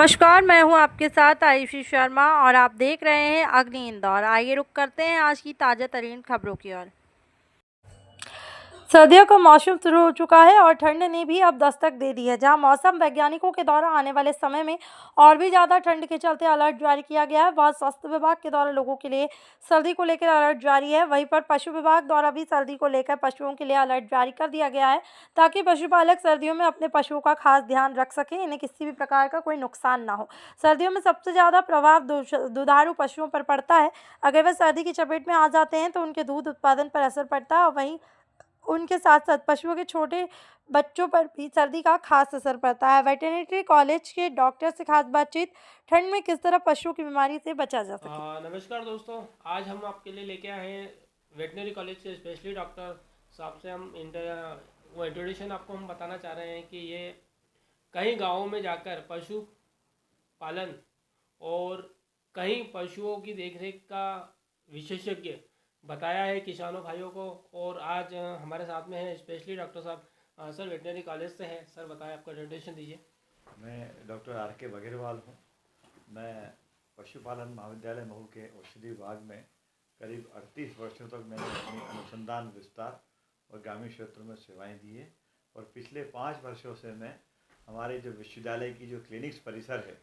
नमस्कार, मैं हूँ आपके साथ आयुषी शर्मा और आप देख रहे हैं अग्नि इंदौर। आइए रुक करते हैं आज की ताज़ा तरीन खबरों की ओर। सर्दियों का मौसम शुरू हो चुका है और ठंड ने भी अब दस्तक दे दी है। जहां मौसम वैज्ञानिकों के द्वारा आने वाले समय में और भी ज़्यादा ठंड के चलते अलर्ट जारी किया गया है, वहाँ स्वास्थ्य विभाग के द्वारा लोगों के लिए सर्दी को लेकर अलर्ट जारी है। वहीं पर पशु विभाग द्वारा भी सर्दी को लेकर पशुओं के लिए अलर्ट जारी कर दिया गया है, ताकि पशुपालक सर्दियों में अपने पशुओं का खास ध्यान रख सकें, इन्हें किसी भी प्रकार का कोई नुकसान ना हो। सर्दियों में सबसे ज़्यादा प्रभाव दुधारू पशुओं पर पड़ता है। अगर वे सर्दी की चपेट में आ जाते हैं तो उनके दूध उत्पादन पर असर पड़ता है और वहीं उनके साथ-साथ पशुओं के छोटे बच्चों पर भी सर्दी का खास असर पड़ता है। वेटरनरी कॉलेज के डॉक्टर से खास बातचीत, ठंड में किस तरह पशुओं की बीमारी से बचा जा सके। नमस्कार दोस्तों। आज हम आपके लिए लेके आए हैं वेटनरी कॉलेज के स्पेशली डॉक्टर साहब से हम वो इंट्रोडक्शन आपको हम बताना चाह रहे हैं कि ये कई गांवों में जाकर पशु पालन और कई पशुओं की देखरेख का विशेषज्ञ बताया है किसानों भाइयों को। और आज हमारे साथ में है स्पेशली डॉक्टर साहब। सर वेटनरी कॉलेज से हैं। सर बताएं, आपका इंट्रोडक्शन दीजिए। मैं डॉक्टर आर के बघेरवाल हूँ। मैं पशुपालन महाविद्यालय महू के औषधि विभाग में करीब 38 वर्षों तक मैंने अपनी अनुसंधान विस्तार और ग्रामीण क्षेत्रों में सेवाएं दी है। और पिछले 5 वर्षों से मैं हमारे जो विश्वविद्यालय की जो क्लिनिक्स परिसर है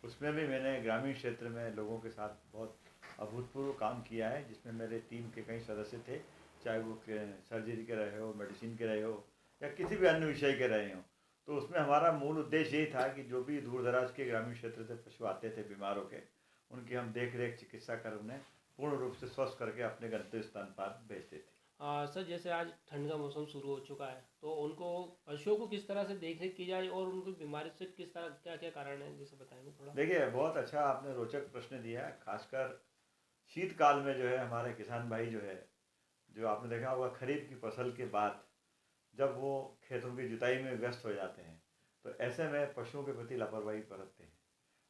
उसमें भी मैंने ग्रामीण क्षेत्र में लोगों के साथ बहुत अभूतपूर्व काम किया है, जिसमें मेरे टीम के कई सदस्य थे, चाहे वो सर्जरी के रहे हो, मेडिसिन के रहे हो या किसी भी अन्य विषय के रहे हो। तो उसमें हमारा मूल उद्देश्य यही था कि जो भी दूर दराज के ग्रामीण क्षेत्र से पशु आते थे बीमार होकर, उनकी हम देख रेख चिकित्सा कर उन्हें पूर्ण रूप से स्वस्थ करके अपने गंतव्य स्थान पर भेजते थे। सर जैसे आज ठंड का मौसम शुरू हो चुका है, तो उनको पशुओं को किस तरह से देख रेख की जाए और उनको बीमारी से किस तरह क्या क्या कारण है, जैसे बताएंगे थोड़ा। देखिए, बहुत अच्छा आपने रोचक प्रश्न दिया है। खासकर शीतकाल में जो है हमारे किसान भाई जो है, जो आपने देखा होगा खरीफ की फसल के बाद जब वो खेतों की जुताई में व्यस्त हो जाते हैं, तो ऐसे में पशुओं के प्रति लापरवाही बरतते हैं।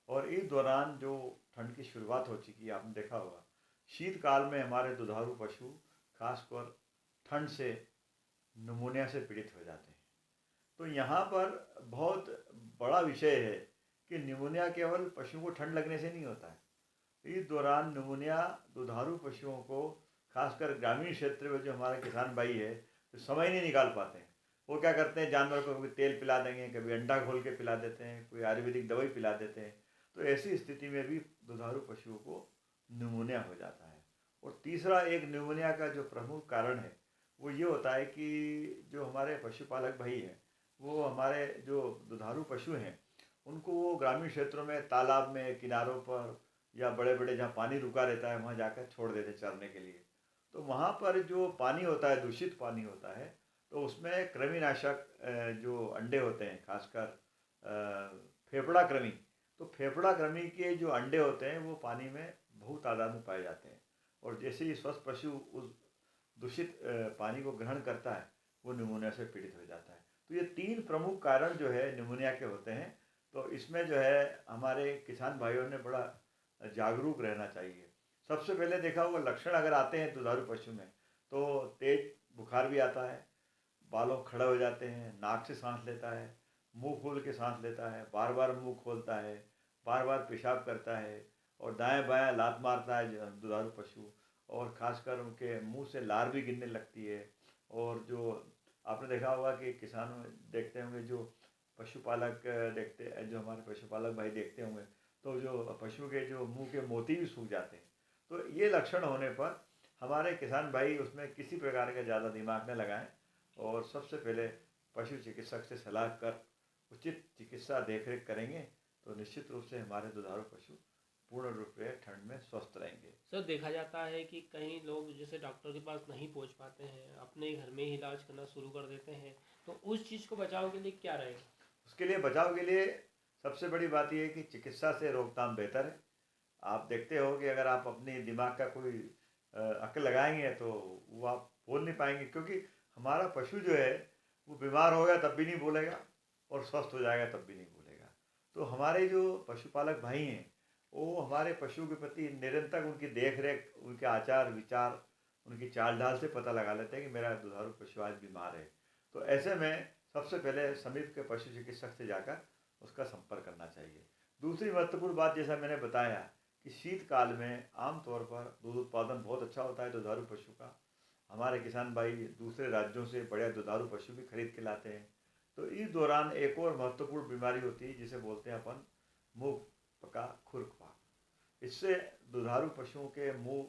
और इस दौरान जो ठंड की शुरुआत हो चुकी है, आपने देखा होगा शीतकाल में हमारे दुधारू पशु खासकर ठंड से निमोनिया से पीड़ित हो जाते हैं। तो यहाँ पर बहुत बड़ा विषय है कि निमोनिया केवल पशुओं को ठंड लगने से नहीं होता है। इस दौरान निमोनिया दुधारू पशुओं को, खासकर ग्रामीण क्षेत्र में जो हमारे किसान भाई है, तो समय नहीं निकाल पाते हैं। वो क्या करते हैं, जानवर को कभी तेल पिला देंगे, कभी अंडा घोल के पिला देते हैं, कोई आयुर्वेदिक दवाई पिला देते हैं। तो ऐसी स्थिति में भी दुधारू पशुओं को निमोनिया हो जाता है। और तीसरा एक निमोनिया का जो प्रमुख कारण है वो ये होता है कि जो हमारे पशुपालक भाई हैं, वो हमारे जो दुधारू पशु हैं उनको वो ग्रामीण क्षेत्रों में तालाब में, किनारों पर या बड़े बड़े जहाँ पानी रुका रहता है वहाँ जाकर छोड़ देते चरने के लिए। तो वहाँ पर जो पानी होता है, दूषित पानी होता है, तो उसमें कृमिनाशक जो अंडे होते हैं, खासकर फेफड़ा कृमि, तो फेफड़ा कृमि के जो अंडे होते हैं वो पानी में बहुत तादाद में पाए जाते हैं। और जैसे ही स्वस्थ पशु उस दूषित पानी को ग्रहण करता है, वो निमोनिया से पीड़ित हो जाता है। तो ये 3 प्रमुख कारण जो है निमोनिया के होते हैं। तो इसमें जो है हमारे किसान भाइयों ने बड़ा जागरूक रहना चाहिए। सबसे पहले देखा होगा लक्षण अगर आते हैं दुधारू पशु में, तो तेज बुखार भी आता है, बालों खड़े हो जाते हैं, नाक से सांस लेता है, मुंह खोल के सांस लेता है, बार बार मुंह खोलता है, बार बार पेशाब करता है और दाएं बाएं लात मारता है दुधारू पशु। और ख़ासकर उनके मुंह से लार भी गिरने लगती है। और जो आपने देखा होगा कि किसान देखते होंगे, जो पशुपालक देखते, जो हमारे पशुपालक भाई देखते होंगे, तो जो पशु के जो मुंह के मोती भी सूख जाते हैं। तो ये लक्षण होने पर हमारे किसान भाई उसमें किसी प्रकार का ज़्यादा दिमाग न लगाएं और सबसे पहले पशु चिकित्सक से सलाह कर उचित चिकित्सा देखरेख करेंगे तो निश्चित रूप से हमारे दुधारू पशु पूर्ण रूप से ठंड में स्वस्थ रहेंगे। सर देखा जाता है कि कई लोग जैसे डॉक्टर के पास नहीं पहुंच पाते हैं, अपने घर में ही इलाज करना शुरू कर देते हैं, तो उस चीज़ को बचाव के लिए क्या रहेगा। उसके लिए, बचाव के लिए सबसे बड़ी बात यह है कि चिकित्सा से रोकथाम बेहतर है। आप देखते हो कि अगर आप अपने दिमाग का कोई अक्ल लगाएंगे तो वो आप बोल नहीं पाएंगे, क्योंकि हमारा पशु जो है वो बीमार होगा तब भी नहीं बोलेगा और स्वस्थ हो जाएगा तब भी नहीं बोलेगा। तो हमारे जो पशुपालक भाई हैं वो हमारे पशु के प्रति निरंतर उनकी देख रेख, उनके आचार विचार, उनकी चाल ढाल से पता लगा लेते हैं कि मेरा दुधारू पशु आज बीमार है। तो ऐसे में सबसे पहले समीप के पशु चिकित्सक से जाकर उसका संपर्क करना चाहिए। दूसरी महत्वपूर्ण बात, जैसा मैंने बताया कि शीतकाल में आमतौर पर दूध उत्पादन बहुत अच्छा होता है दुधारू पशु का। हमारे किसान भाई दूसरे राज्यों से बढ़िया दुधारू पशु भी खरीद के लाते हैं। तो इस दौरान एक और महत्वपूर्ण बीमारी होती है जिसे बोलते हैं अपन मुंह पका खुरपका। इससे दुधारू पशुओं के मुंह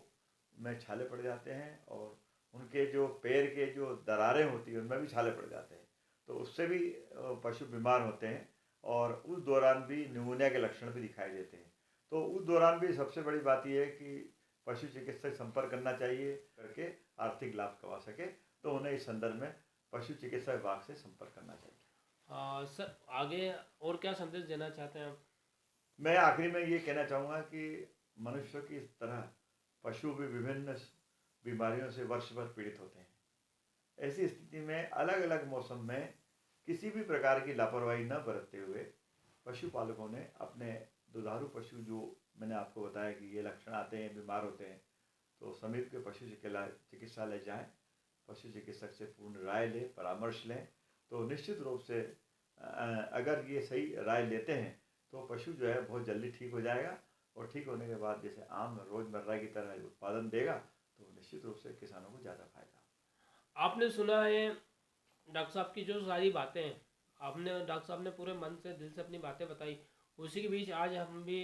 में छाले पड़ जाते हैं और उनके जो पैर के जो दरारें होती हैं उनमें भी छाले पड़ जाते हैं। तो उससे भी पशु बीमार होते हैं और उस दौरान भी निमोनिया के लक्षण भी दिखाई देते हैं। तो उस दौरान भी सबसे बड़ी बात यह है कि पशु चिकित्सक संपर्क करना चाहिए करके आर्थिक लाभ कमा सके। तो उन्हें इस संदर्भ में पशु चिकित्सा विभाग से संपर्क करना चाहिए। सर आगे और क्या संदेश देना चाहते हैं आप? मैं आखिरी में ये कहना चाहूँगा कि मनुष्य की तरह पशु भी विभिन्न बीमारियों से वर्ष भर पीड़ित होते हैं। ऐसी स्थिति में अलग अलग मौसम में किसी भी प्रकार की लापरवाही न बरतते हुए पशुपालकों ने अपने दुधारू पशु, जो मैंने आपको बताया कि ये लक्षण आते हैं, बीमार होते हैं, तो समीप के पशु चिकित्सालय जाएं, पशु चिकित्सक से पूर्ण राय लें, परामर्श लें। तो निश्चित रूप से अगर ये सही राय लेते हैं तो पशु जो है बहुत जल्दी ठीक हो जाएगा और ठीक होने के बाद जैसे आम रोज़मर्रा की तरह उत्पादन देगा तो निश्चित रूप से किसानों को ज़्यादा फायदा। आपने सुना है डॉक्टर साहब की जो सारी बातें हैं, आपने डॉक्टर साहब ने पूरे मन से दिल से अपनी बातें बताई। उसी के बीच आज हम भी